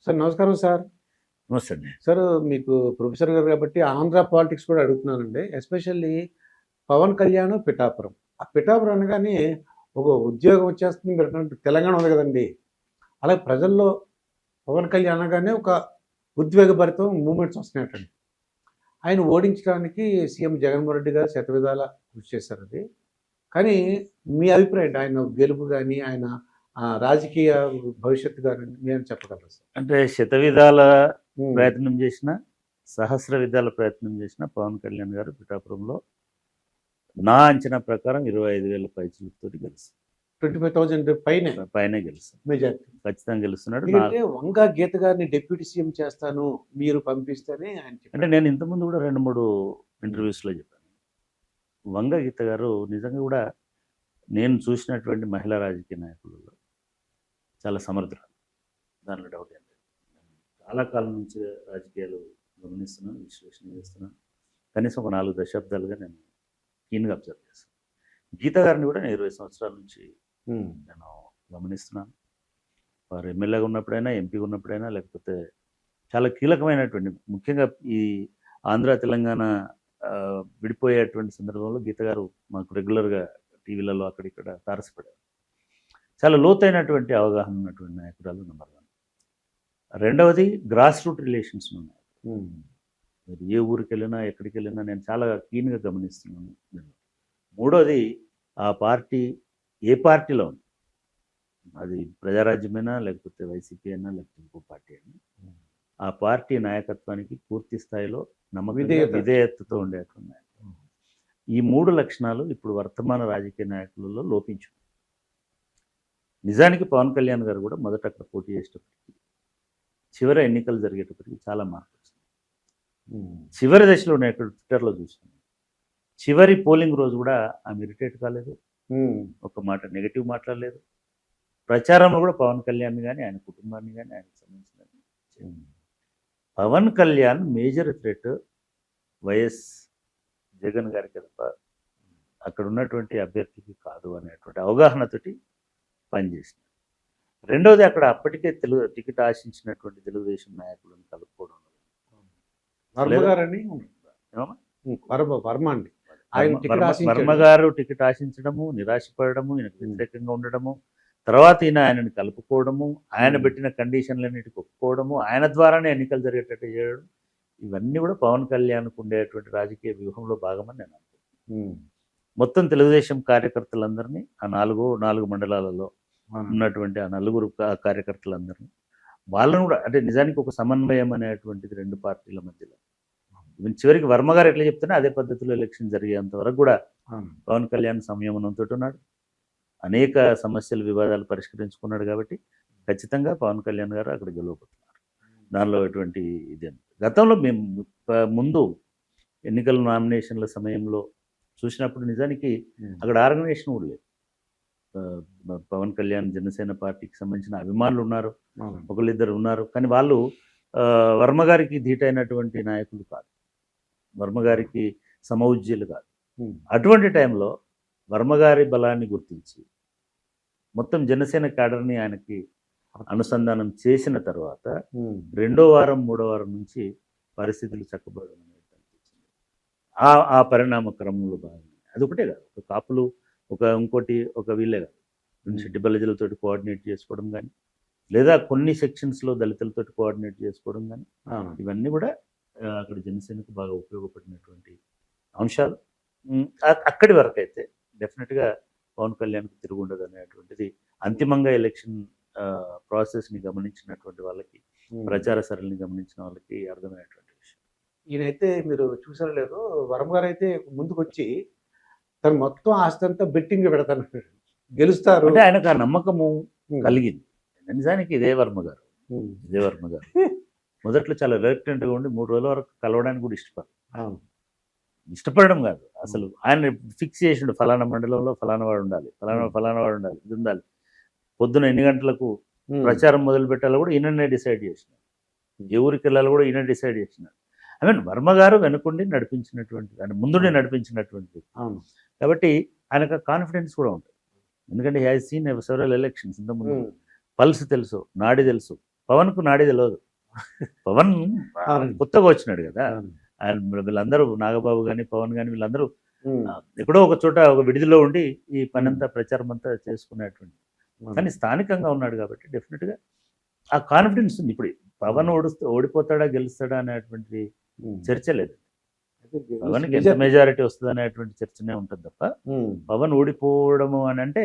Sir నమస్కారం sir. నమస్తే అండి. సార్ మీకు ప్రొఫెసర్ గారు కాబట్టి ఆంధ్ర పాలిటిక్స్ కూడా అడుగుతున్నానండి. ఎస్పెషల్లీ పవన్ కళ్యాణ్, పిఠాపురం. ఆ పిఠాపురం అనగానే ఒక ఉద్యోగం వచ్చేస్తుంది మీరన్నట్టు తెలంగాణ ఉంది కదండీ! అలాగే ప్రజల్లో పవన్ కళ్యాణ్ అనగానే ఒక ఉద్వేగభరితం మూవ్‌మెంట్స్ వస్తున్నాయటండి. ఆయన ఓడించడానికి సీఎం జగన్మోహన్ రెడ్డి గారు శతవిధాల కృషి చేశారండి. కానీ మీ అభిప్రాయం ఏంటి? ఆయన గెలుపు గాని, ఆయన రాజకీయ భవిష్యత్తు గాని మీరేం చెప్పగలరా సార్? అంటే శతవిధాల హ్మ్. ప్రయత్నం చేసిన, సహస్ర విధాల ప్రయత్నం చేసిన పవన్ కళ్యాణ్ గారు పిఠాపురంలో నా అంచనా ప్రకారం 25,000 పైచిలుకుతోటి గెలుస్తారు. 25,000 పైనే గెలుస్తారు. మెజారిటీ. ఖచ్చితంగా గెలుస్తున్నాడు. ఎందుకంటే వంగా గీత గారిని డిప్యూటీ సీఎం చేస్తాను మీరు పంపిస్తేనే ఆయన అంటే చెప్పారు. నేను ఇంతకుముందు కూడా 2, 3 ఇంటర్వ్యూస్లో చెప్పాను. వంగ గీత గారు నిజంగా కూడా నేను చూసినటువంటి మహిళా రాజకీయ నాయకులలో చాలా సమర్థురాలు. దాంట్లో డౌట్ ఏం లేదు. చాలా కాలం నుంచి రాజకీయాలు గమనిస్తున్నాను, విశ్లేషణ చేస్తున్నాను. కనీసం ఒక 4 దశాబ్దాలుగా నేను కీన్గా అబ్జర్వ్ చేస్తాను. గీత గారిని కూడా నేను 20 సంవత్సరాల నుంచి నేను గమనిస్తున్నాను. వారు ఎమ్మెల్యేగా ఉన్నప్పుడైనా, ఎంపీగా ఉన్నప్పుడైనా, లేకపోతే చాలా కీలకమైనటువంటి ముఖ్యంగా ఈ ఆంధ్ర తెలంగాణ విడిపోయేటువంటి సందర్భంలో గీత గారు మాకు రెగ్యులర్గా టీవీలలో అక్కడిక్కడ తారసపడారు. చాలా లోతైనటువంటి అవగాహన ఉన్నటువంటి నాయకురాలు నెంబర్ 1. రెండవది గ్రాస్ రూట్ రిలేషన్స్ ఉన్నాయి. మీరు ఏ ఊరికి వెళ్ళినా, ఎక్కడికి వెళ్ళినా నేను చాలా క్లీన్గా గమనిస్తున్నాను. మూడోది ఆ పార్టీ ఏ పార్టీలో ఉంది, అది ప్రజారాజ్యమైనా, లేకపోతే వైసీపీ అయినా, లేకపోతే ఇంకో పార్టీ అయినా, ఆ పార్టీ నాయకత్వానికి పూర్తి స్థాయిలో విధేయతతో ఉండేటువంటి నాయకులు. ఈ 3 లక్షణాలు ఇప్పుడు వర్తమాన రాజకీయ నాయకులలో లోపించు. నిజానికి పవన్ కళ్యాణ్ గారు కూడా మొదట అక్కడ పోటీ చేసేటప్పటికి, చివరి ఎన్నికలు జరిగేటప్పటికి చాలా మార్పు వచ్చింది. చివరి దశలో నేను ఇక్కడ ట్విట్టర్లో చూసాను. చివరి పోలింగ్ రోజు కూడా ఆమె ఇరిటేట్ కాలేదు, ఒక మాట నెగిటివ్ మాట్లాడలేదు. ప్రచారంలో కూడా పవన్ కళ్యాణ్ కానీ, ఆయన కుటుంబాన్ని కానీ, ఆయనకు సంబంధించిన Pawan Kalyan major threat YS Jagan గారికి తప్ప అక్కడ ఉన్నటువంటి అభ్యర్థికి కాదు అనేటువంటి అవగాహనతోటి పనిచేసింది. రెండవది, అక్కడ అప్పటికే టికెట్ ఆశించినటువంటి తెలుగుదేశం నాయకులను కలుపుకోవడం. వర్మ గారు టికెట్ ఆశించడము, నిరాశపడము, ఈయనకు వ్యతిరేకంగా ఉండడము, తర్వాత ఆయనని కలుపుకోవడము, ఆయన పెట్టిన కండిషన్లన్నిటికి ఒప్పుకోవడము, ఆయన ద్వారానే ఎన్నికలు జరిగేటట్టు చేయడం, ఇవన్నీ కూడా పవన్ కళ్యాణ్కు ఉండేటువంటి రాజకీయ వ్యూహంలో భాగమని నేను అనుకుంటున్నాను. మొత్తం తెలుగుదేశం కార్యకర్తలందరినీ ఆ 4 మండలాలలో ఉన్నటువంటి ఆ 4 కార్యకర్తలందరినీ, వాళ్ళను కూడా అంటే నిజానికి ఒక సమన్వయం అనేటువంటిది 2 పార్టీల మధ్యలో. చివరికి వర్మ గారు ఎట్లా చెప్తున్నా అదే పద్ధతిలో ఎలక్షన్ జరిగేంత వరకు కూడా పవన్ కళ్యాణ్ సంయమనంతో ఉన్నాడు. అనేక సమస్యలు, వివాదాలు పరిష్కరించుకున్నాడు. కాబట్టి ఖచ్చితంగా పవన్ కళ్యాణ్ గారు అక్కడ గెలవబోతున్నారు. దానిలో ఎటువంటి ఇది గతంలో మేము ముందు ఎన్నికల నామినేషన్ల సమయంలో చూసినప్పుడు నిజానికి అక్కడ ఆర్గనైజేషన్ కూడా లేదు. పవన్ కళ్యాణ్ జనసేన పార్టీకి సంబంధించిన అభిమానులు ఉన్నారు, ఒకళ్ళిద్దరు ఉన్నారు, కానీ వాళ్ళు వర్మ గారికి ధీటైనటువంటి నాయకులు కాదు, వర్మ గారికి సమౌజ్యులు కాదు. అటువంటి టైంలో వర్మగారి బలాన్ని గుర్తించి మొత్తం జనసేన క్యాడర్ని ఆయనకి అనుసంధానం చేసిన తర్వాత 2వ వారం 3వ వారం నుంచి పరిస్థితులు చక్కబడడం అనేది అనిపించింది. ఆ పరిణామ క్రమంలో భాగంగా అదొకటే కాదు, ఒక కాపులు, ఇంకోటి వీళ్ళే కాదు, షెడ్డి బలిజలతో కోఆర్డినేట్ చేసుకోవడం కానీ, లేదా కొన్ని సెక్షన్స్లో దళితులతో కోఆర్డినేట్ చేసుకోవడం కానీ, ఇవన్నీ కూడా అక్కడ జనసేనకు బాగా ఉపయోగపడినటువంటి అంశాలు. అక్కడి వరకు అయితే డెఫినెట్గా పవన్ కళ్యాణ్కి తిరుగుండదు అనేటువంటిది అంతిమంగా ఎలక్షన్ ప్రాసెస్ని గమనించినటువంటి వాళ్ళకి, ప్రచార సరళిని గమనించిన వాళ్ళకి అర్థమైనటువంటి విషయం. ఈయనైతే మీరు చూసారో లేదో, వర్మ గారు అయితే ముందుకు వచ్చి తను మొత్తం ఆస్తి అంతా బెట్టింగ్ పెడతాను, గెలుస్తారు అంటే ఆయనకు ఆ నమ్మకము కలిగింది. నిజానికి ఇదే వర్మ గారు మొదట్లో చాలా రిలక్టెంట్గా ఉండి 3 రోజుల వరకు కలవడానికి కూడా ఇష్టపడడం కాదు, అసలు ఆయన ఫిక్స్ చేసిండు, ఫలానా మండలంలో ఫలానా వాడు ఉండాలి, ఫలానా వాడు ఉండాలి, ఇది ఉండాలి. పొద్దున ఎన్ని గంటలకు ప్రచారం మొదలు పెట్టాలో కూడా ఈయననే డిసైడ్ చేసినాడు, ఏ ఊరికి వెళ్ళాలో కూడా ఈయన డిసైడ్ చేసినాడు. వర్మ గారు వెనుకుండి నడిపించినటువంటి, ఆయన ముందుండి నడిపించినటువంటి. కాబట్టి ఆయనకు కాన్ఫిడెన్స్ కూడా ఉంటుంది. ఎందుకంటే he has scene several elections ఇంతకుముందు, పల్స్ తెలుసు, నాడి తెలుసు, పవన్కు నాడి తెలియదు. పవన్ అవునండి. కొత్తగా వచ్చినాడు కదా, అవును. ఆయన వీళ్ళందరూ నాగబాబు కానీ పవన్ కానీ వీళ్ళందరూ ఉమ్. ఎక్కడో ఒక చోట ఒక విడిదిలో ఉండి ఈ పని అంతా ప్రచారం అంతా చేసుకునేటువంటి, కానీ స్థానికంగా ఉన్నాడు కాబట్టి డెఫినెట్గా ఆ కాన్ఫిడెన్స్ ఉంది. ఇప్పుడు పవన్ ఓడిపోతాడా గెలుస్తాడా అనేటువంటి ఉమ్. చర్చ లేదు. అయితే పవన్కి ఎంత నిజం. మెజారిటీ వస్తుంది అనేటువంటి చర్చనే ఉంటుంది తప్ప ఉమ్. పవన్ ఓడిపోవడము అని అంటే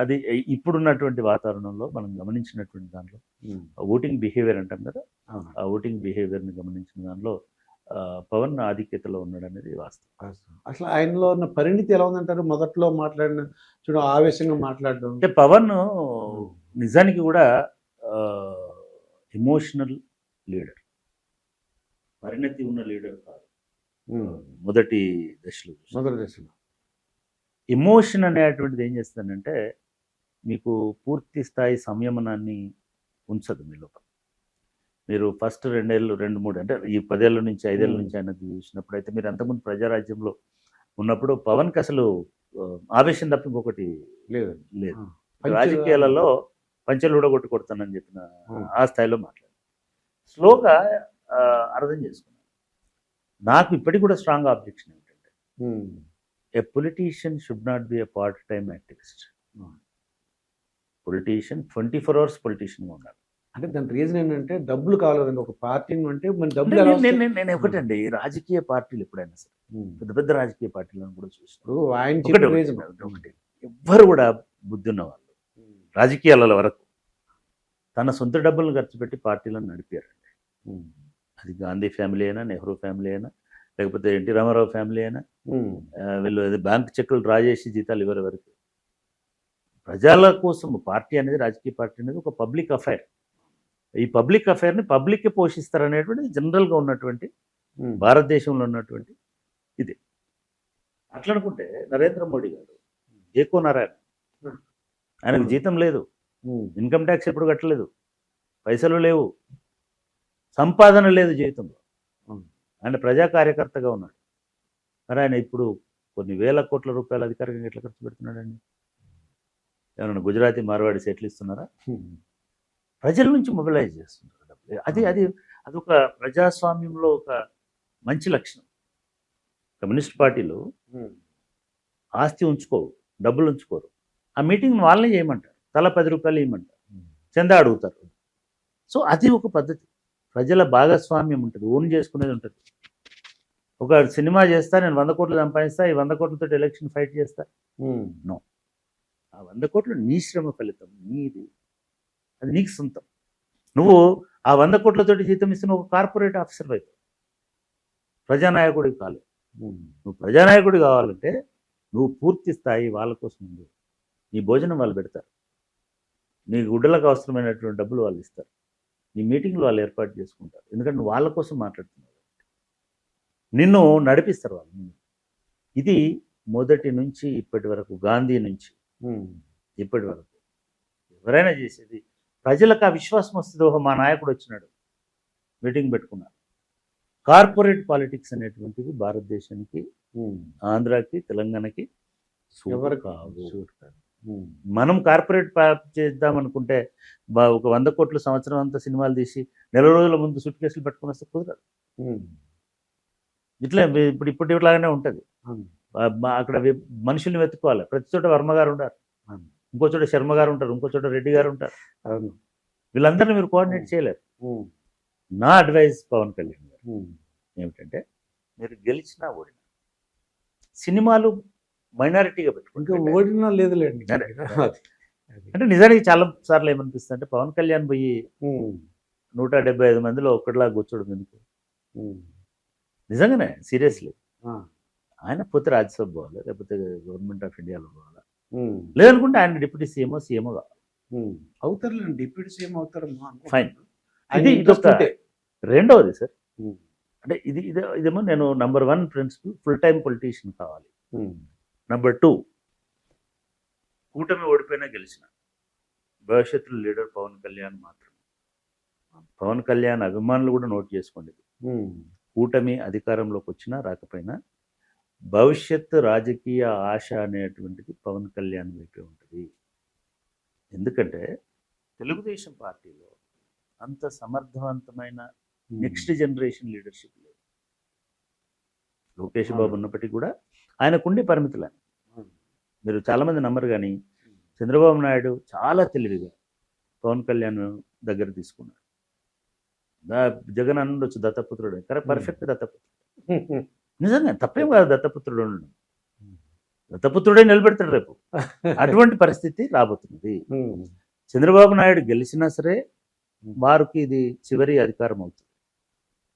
అది ఇప్పుడున్నటువంటి వాతావరణంలో మనం గమనించినటువంటి దాంట్లో ఉమ్. ఓటింగ్ బిహేవియర్ అంటాం కదా, అవును. ఆ ఓటింగ్ బిహేవియర్ని గమనించిన దానిలో పవన్ ఆధిక్యతలో ఉన్నాడు అనేది వాస్తవం. అసలు ఆయనలో ఉన్న పరిణితి ఎలా ఉందంటారు? మొదట్లో మాట్లాడిన చూడ ఆవేశంగా మాట్లాడడం. అంటే పవన్ నిజానికి కూడా ఎమోషనల్ లీడర్, పరిణతి ఉన్న లీడర్ కాదు. మొదటి దశలో మొదటి దశలో ఎమోషన్ అనేటువంటిది ఏం చేస్తుందంటే మీకు పూర్తి స్థాయి సంయమనాన్ని ఉంచదు మీ లోపల. మీరు ఫస్ట్ 2 ఏళ్ళు 2-3 అంటే ఈ 10 ఏళ్ళ నుంచి 5 ఏళ్ళ నుంచి ఆయన చూసినప్పుడు అయితే, మీరు అంతకుముందు ప్రజారాజ్యంలో ఉన్నప్పుడు పవన్కి అసలు ఆవేశం తప్ప ఇంకొకటి లేదు. లేదు. రాజకీయాలలో పంచెలు ఊడగొట్టు కొడతానని చెప్పిన ఆ స్థాయిలో మాట్లాడారు. స్లోగా అర్థం చేసుకున్నాను. నాకు ఇప్పటికి కూడా స్ట్రాంగ్ ఆబ్జెక్షన్ ఏంటంటే, a politician should not be a part time activist. Politician 24 hours పొలిటీషియన్గా ఉండాలి. అంటే దాని రీజన్ ఏంటంటే డబ్బులు కావాలండి. ఒక పార్టీని అంటే మన డబ్బులు ఎలా వస్తాయి? నేను ఒకటండి, రాజకీయ పార్టీలు ఎప్పుడైనా సరే పెద్ద పెద్ద రాజకీయ పార్టీలను కూడా చూసినప్పుడు ఆయన చెప్పిన రీజన్ ఒకటి, ఎవ్వరు కూడా బుద్ధి ఉన్న వాళ్ళు రాజకీయాల వరకు తన సొంత డబ్బులను ఖర్చు పెట్టి పార్టీలను నడిపారండి. అది గాంధీ ఫ్యామిలీ అయినా, నెహ్రూ ఫ్యామిలీ అయినా, లేకపోతే ఎన్టీ రామారావు ఫ్యామిలీ అయినా, వీళ్ళు బ్యాంక్ చెక్కులు డ్రా చేసి జీతాలు ఇవ్వరు వరకు. ప్రజల కోసం పార్టీ అనేది, రాజకీయ పార్టీ అనేది ఒక పబ్లిక్ అఫైర్. ఈ పబ్లిక్ అఫైర్ని పబ్లిక్కే పోషిస్తారనేటువంటిది జనరల్గా ఉన్నటువంటి భారతదేశంలో ఉన్నటువంటి ఇది. అట్లా అనుకుంటే నరేంద్ర మోడీ గారు ఏకో నారాయణ, ఆయనకు జీతం లేదు, ఇన్కమ్ ట్యాక్స్ ఎప్పుడు కట్టలేదు, పైసలు లేవు, సంపాదన లేదు జీవితంలో, ఆయన ప్రజా కార్యకర్తగా ఉన్నాడు. మరి ఆయన ఇప్పుడు కొన్ని వేల కోట్ల రూపాయలు అధికారికంగా ఎట్లా ఖర్చు పెడుతున్నాడండి? ఏమన్నా గుజరాతీ మార్వాడి సెటిల్ ఇస్తున్నారా? ప్రజల నుంచి మొబిలైజ్ చేస్తున్నారు డబ్బులు. అదొక ప్రజాస్వామ్యంలో ఒక మంచి లక్షణం. కమ్యూనిస్ట్ పార్టీలు ఆస్తి ఉంచుకోరు, డబ్బులు ఉంచుకోరు. ఆ మీటింగ్ వాళ్ళనే చేయమంటారు, తల 10 రూపాయలు ఇవ్వమంటారు, చందా అడుగుతారు. సో అది ఒక పద్ధతి. ప్రజల భాగస్వామ్యం ఉంటుంది, ఓన్ చేసుకునేది ఉంటుంది. ఒక సినిమా చేస్తా, నేను 100 కోట్లు సంపాదిస్తా, ఈ 100 కోట్లతో ఎలక్షన్ ఫైట్ చేస్తా. నో, ఆ 100 కోట్లు నీ శ్రమ ఫలితం, నీది, అది నీకు సొంతం. నువ్వు ఆ 100 కోట్లతోటి జీతం ఇస్తున్న ఒక కార్పొరేట్ ఆఫీసర్ వైపు, ప్రజానాయకుడికి కాలేదు. నువ్వు ప్రజానాయకుడి కావాలంటే నువ్వు పూర్తి స్థాయి వాళ్ళ కోసం ఉంది. నీ భోజనం వాళ్ళు పెడతారు, నీ గుడ్డలకు అవసరమైనటువంటి డబ్బులు వాళ్ళు ఇస్తారు, నీ మీటింగ్లు వాళ్ళు ఏర్పాటు చేసుకుంటారు. ఎందుకంటే నువ్వు వాళ్ళ కోసం మాట్లాడుతున్నావు, నిన్ను నడిపిస్తారు వాళ్ళు. ఇది మొదటి నుంచి ఇప్పటి వరకు, గాంధీ నుంచి ఇప్పటి వరకు ఎవరైనా చేసేది. ప్రజలకు ఆ విశ్వాసం వస్తుంది, ఓహో మా నాయకుడు వచ్చినాడు, మీటింగ్ పెట్టుకున్నారు. కార్పొరేట్ పాలిటిక్స్ అనేటువంటిది భారతదేశానికి, ఆంధ్రాకి, తెలంగాణకి ఎవరు కావు. మనం కార్పొరేట్ చేద్దాం అనుకుంటే ఒక 100 కోట్ల సంవత్సరం అంతా సినిమాలు తీసి నెల రోజుల ముందు సూట్ కేసులు పెట్టుకుని వస్తే కుదరదు. ఇట్లా ఇప్పుడు ఇట్లాగానే ఉంటుంది. అక్కడ మనుషుల్ని వెతుక్కోవాలి. ప్రతి చోట వర్మ గారు ఉంటారు, ఇంకో చోట శర్మ గారు ఉంటారు, ఇంకో చోట రెడ్డి గారు ఉంటారు. వీళ్ళందరినీ మీరు కోఆర్డినేట్ చేయలేరు. నా అడ్వైస్ పవన్ కళ్యాణ్ గారు ఏమిటంటే, మీరు గెలిచినా ఓడినా సినిమాలు మైనారిటీగా పెట్టుకుంటే ఓడినా లేదులేండి. అంటే నిజానికి చాలా సార్లు ఏమనిపిస్తుంది అంటే, పవన్ కళ్యాణ్ పోయి 175 మందిలో ఒక్కటిలా కూర్చోడం ఎందుకు? నిజంగానే సీరియస్లీ ఆయన పోతే రాజ్యసభ పోవాలి, లేకపోతే గవర్నమెంట్ ఆఫ్ ఇండియాలో పోవాలా, లేదనుకుంటే ఆయన డిప్యూటీ సీఎంఓ కావాలి. అవుతారులేండి, డిప్యూటీ సీఎం అవుతారు. ఫైన్. రెండవది సార్, అంటే ఇదేమో నేను number 1 principal, full time politician కావాలి. నంబర్ 2, కూటమి ఓడిపోయినా గెలిచిన భవిష్యత్తులో లీడర్ పవన్ కళ్యాణ్ మాత్రమే. పవన్ కళ్యాణ్ అభిమానులు కూడా నోట్ చేసుకోండి, కూటమి అధికారంలోకి వచ్చినా రాకపోయినా భవిష్యత్తు రాజకీయ ఆశ అనేటువంటిది పవన్ కళ్యాణ్ వైపే ఉంటుంది. ఎందుకంటే తెలుగుదేశం పార్టీలో అంత సమర్థవంతమైన నెక్స్ట్ జనరేషన్ లీడర్షిప్ లేదు. లోకేష్ బాబు ఉన్నప్పటికీ కూడా ఆయనకుండే పరిమితులు. మీరు చాలామంది నమ్మరు కానీ చంద్రబాబు నాయుడు చాలా తెలివిగా పవన్ కళ్యాణ్ దగ్గర తీసుకున్నాడు. జగన్ అని ఉండొచ్చు దత్తపుత్రుడు, కరెక్ట్, పర్ఫెక్ట్ దత్తపుత్రుడు. నిజంగా తప్పేం కాదు దత్తపుత్రుడు ఉండడం. దత్తపుత్రుడే నిలబెడతాడు రేపు. అటువంటి పరిస్థితి రాబోతున్నది. చంద్రబాబు నాయుడు గెలిచినా సరే వారికి ఇది చివరి అధికారం అవుతుంది.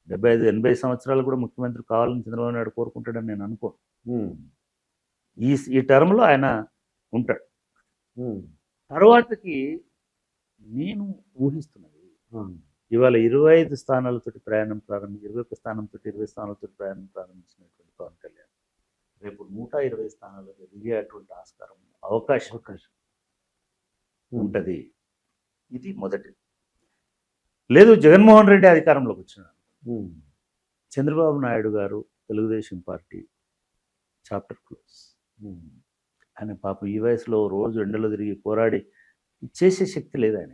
75-80 సంవత్సరాలు కూడా ముఖ్యమంత్రి కావాలని చంద్రబాబు నాయుడు కోరుకుంటాడని నేను అనుకోను. ఈ టర్మ్లో ఆయన ఉంటాడు. తర్వాతకి నేను ఊహిస్తున్నది ఇవాళ 25 స్థానాలతో ప్రయాణం 21 స్థానంతో 20 స్థానాలతో ప్రయాణం ప్రారంభించినటువంటి పవన్ కళ్యాణ్ రేపు 120 స్థానాలకు ఎదిగేటువంటి ఆస్కారం అవకాశం ఉంటుంది. ఇది మొదటి. లేదు జగన్మోహన్ రెడ్డి అధికారంలోకి వచ్చినాడు, చంద్రబాబు నాయుడు గారు తెలుగుదేశం పార్టీ చాప్టర్ క్లోజ్. ఆయన పాపం ఈ వయసులో రోజు ఎండలో తిరిగి పోరాడి చేసే శక్తి లేదు ఆయన.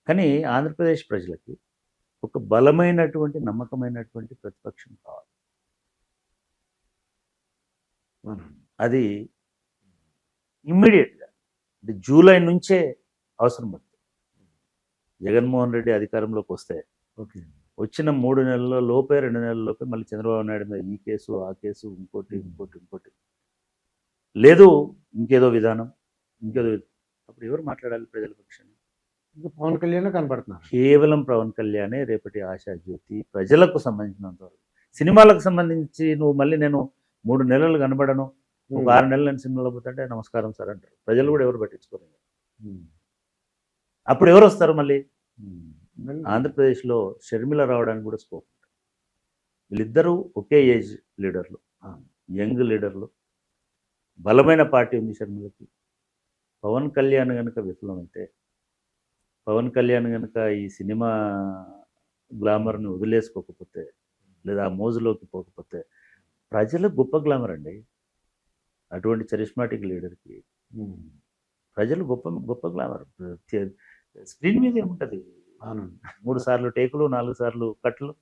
కానీ ఆంధ్రప్రదేశ్ ప్రజలకి ఒక బలమైనటువంటి నమ్మకమైనటువంటి ప్రతిపక్షం కావాలి. అది ఇమ్మీడియట్గా అంటే జూలై నుంచే అవసరం పడుతుంది. జగన్మోహన్ రెడ్డి అధికారంలోకి వస్తే వచ్చిన 3 నెలల లోపే 2 నెలల లోపే మళ్ళీ చంద్రబాబు నాయుడు మీద ఈ కేసు ఆ కేసు ఇంకోటి లేదు ఇంకేదో విధానం అప్పుడు ఎవరు మాట్లాడాలి ప్రజల పక్షాన్ని? పవన్ కళ్యాణ్ కనపడుతున్నారు. కేవలం పవన్ కళ్యాణే రేపటి ఆశాజ్యోతి ప్రజలకు సంబంధించినంత వరకు. సినిమాలకు సంబంధించి నువ్వు మళ్ళీ నేను 3 నెలలు కనబడను, ఒక 6 నెలలు నేను సినిమాలో పోతుంటే నమస్కారం సార్ అంటారు. ప్రజలు కూడా ఎవరు పట్టించుకోరు. అప్పుడు ఎవరు వస్తారు మళ్ళీ? ఆంధ్రప్రదేశ్లో షర్మిల రావడానికి కూడా స్కోప్ ఉంటుంది. వీళ్ళిద్దరూ ఒకే ఏజ్ లీడర్లు, యంగ్ లీడర్లు, బలమైన పార్టీ ఉంది షర్మిలకి. పవన్ కళ్యాణ్ కనుక విఫలమైతే, పవన్ కళ్యాణ్ కనుక ఈ సినిమా గ్లామర్ని వదిలేసుకోకపోతే లేదా ఆ మోజులోకి పోకపోతే ప్రజలకు గొప్ప గ్లామర్ అండి. అటువంటి చరిస్మాటిక్ లీడర్కి ప్రజలు గొప్ప గ్లామర్. స్క్రీన్ మీద ఏముంటుంది? 3 సార్లు టేకులు, 4 సార్లు కట్లు,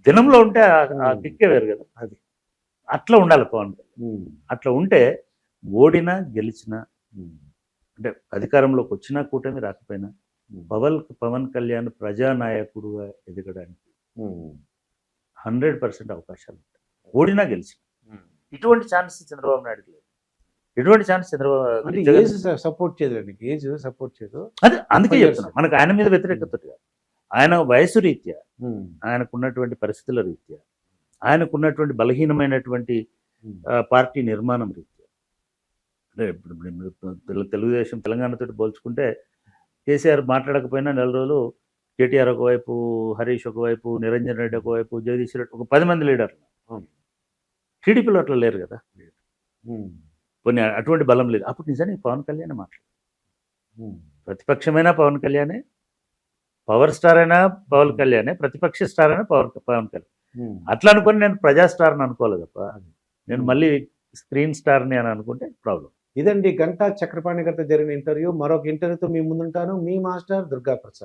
దినంలో ఉంటే ఆ కిక్కే వేరు కదా. అది అట్లా ఉండాలి పవన్ కళ్యాణ్. అట్లా ఉంటే ఓడినా గెలిచినా అంటే అధికారంలోకి వచ్చినా కూటమి రాకపోయినా పవన్ కళ్యాణ్ ప్రజానాయకుడుగా ఎదగడానికి 100% అవకాశాలు ఉంటాయి. ఓడినా గెలిచిన ఇటువంటి ఛాన్స్ చంద్రబాబు నాయుడుకి లేదు. ఎటువంటి ఛాన్స్ చంద్రబాబు సపోర్ట్ చేయదు. అదే అందుకే చెప్తున్నా, మనకు ఆయన మీద వ్యతిరేకత కాదు. ఆయన వయసు రీత్యా, ఆయనకున్నటువంటి పరిస్థితుల రీత్యా, ఆయనకున్నటువంటి బలహీనమైనటువంటి పార్టీ నిర్మాణం రీత్యా, అంటే ఇప్పుడు తెలుగుదేశం తెలంగాణతో పోల్చుకుంటే కేసీఆర్ మాట్లాడకపోయినా 4 రోజులు కేటీఆర్ ఒకవైపు, హరీష్ ఒకవైపు, నిరంజన్ రెడ్డి ఒకవైపు, జగదీష్ రెడ్డి, ఒక 10 మంది లీడర్లు. టీడీపీలో అట్లా లేరు కదా, కొన్ని అటువంటి బలం లేదు. అప్పుడు నిజానికి పవన్ కళ్యాణ్ మాట్లాడు. ప్రతిపక్షమైనా పవన్ కళ్యాణే, పవర్ స్టార్ అయినా పవన్ కళ్యాణే, ప్రతిపక్ష స్టార్ అయినా పవన్ కళ్యాణ్. అట్లా అనుకుని నేను ప్రజా స్టార్ని అనుకోలేదు తప్ప నేను మళ్ళీ స్క్రీన్ స్టార్ని అని అనుకుంటే ప్రాబ్లం. ఇదండి గంటా చక్రపాణి గారితో జరిగిన ఇంటర్వ్యూ. మరొక ఇంటర్వ్యూతో మీ ముందుంటాను. మీ మాస్టర్ దుర్గా ప్రసాద్.